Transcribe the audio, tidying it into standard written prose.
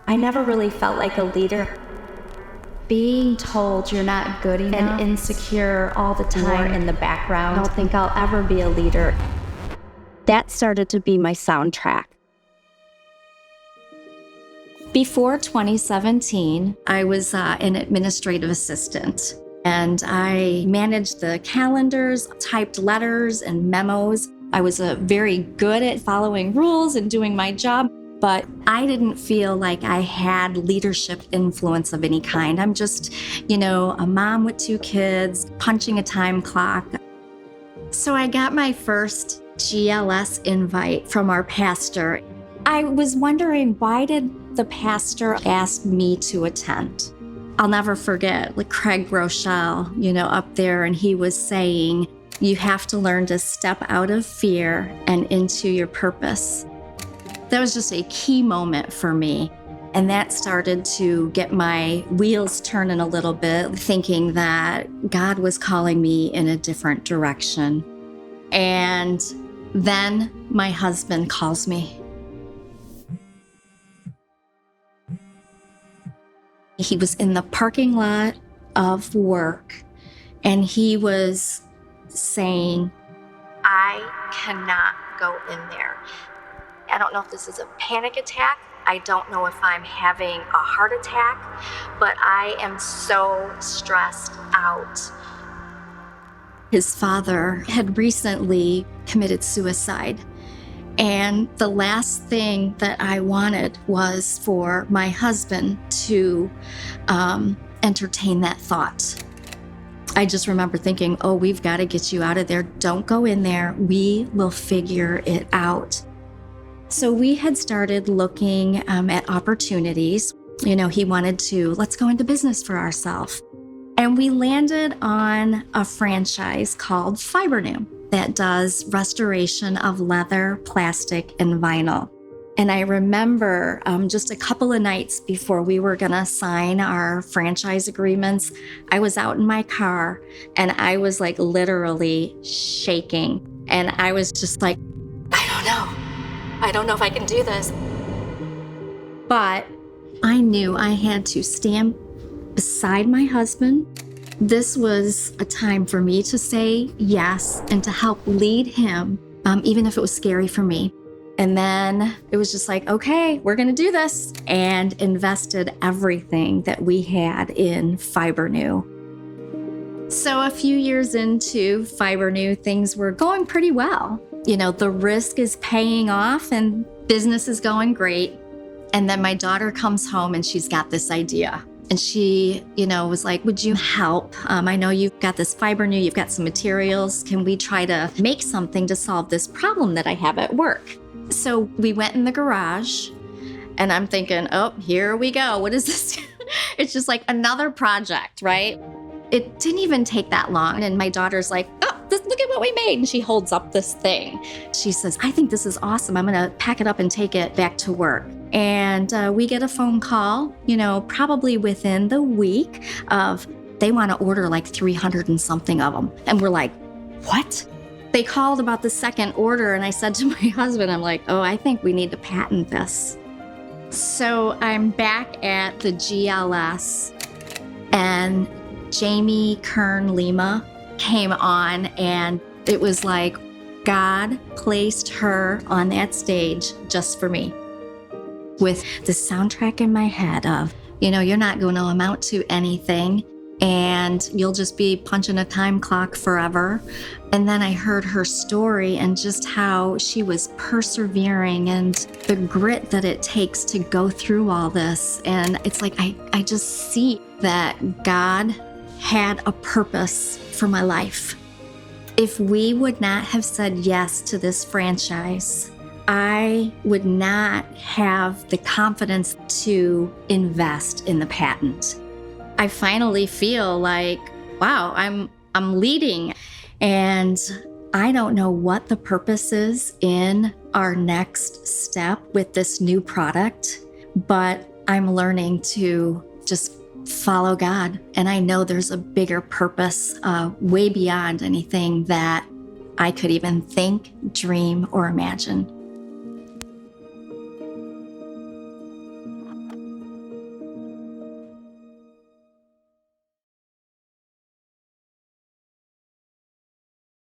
I never really felt like a leader. Being told you're not good enough and insecure all the time in the background, I don't think I'll ever be a leader. That started to be my soundtrack. Before 2017, I was an administrative assistant, and I managed the calendars, typed letters and memos. I was very good at following rules and doing my job, but I didn't feel like I had leadership influence of any kind. I'm just, a mom with 2 kids, punching a time clock. So I got my first GLS invite from our pastor. I was wondering, why did the pastor ask me to attend? I'll never forget, Craig Rochelle, up there, and he was saying, you have to learn to step out of fear and into your purpose. That was just a key moment for me. And that started to get my wheels turning a little bit, thinking that God was calling me in a different direction. And then my husband calls me. He was in the parking lot of work, and he was saying, I cannot go in there. I don't know if this is a panic attack. I don't know if I'm having a heart attack, but I am so stressed out. His father had recently committed suicide. And the last thing that I wanted was for my husband to entertain that thought. I just remember thinking, we've got to get you out of there. Don't go in there. We will figure it out. So we had started looking at opportunities. He wanted to, let's go into business for ourselves. And we landed on a franchise called FiberNew that does restoration of leather, plastic, and vinyl. And I remember just a couple of nights before we were going to sign our franchise agreements, I was out in my car and I was literally shaking. And I was just like, I don't know if I can do this. But I knew I had to stand beside my husband. This was a time for me to say yes and to help lead him, even if it was scary for me. And then it was just okay, we're going to do this, and invested everything that we had in FiberNew. So a few years into FiberNew, things were going pretty well. The risk is paying off and business is going great. And then my daughter comes home and she's got this idea. And she, was like, would you help? I know you've got this FiberNew, you've got some materials. Can we try to make something to solve this problem that I have at work? So we went in the garage and I'm thinking, here we go. What is this? It's just another project, right? It didn't even take that long. And my daughter's like, look at what we made. And she holds up this thing. She says, I think this is awesome. I'm going to pack it up and take it back to work. And we get a phone call, probably within the week of they want to order 300 and something of them. And we're like, what? They called about the second order. And I said to my husband, I'm like, I think we need to patent this. So I'm back at the GLS and Jamie Kern Lima came on, and it was like God placed her on that stage just for me with the soundtrack in my head of, you're not going to amount to anything and you'll just be punching a time clock forever. And then I heard her story and just how she was persevering and the grit that it takes to go through all this. And it's I just see that God had a purpose for my life. If we would not have said yes to this franchise, I would not have the confidence to invest in the patent. I finally feel wow, I'm leading, and I don't know what the purpose is in our next step with this new product, but I'm learning to just follow God. And I know there's a bigger purpose way beyond anything that I could even think, dream, or imagine.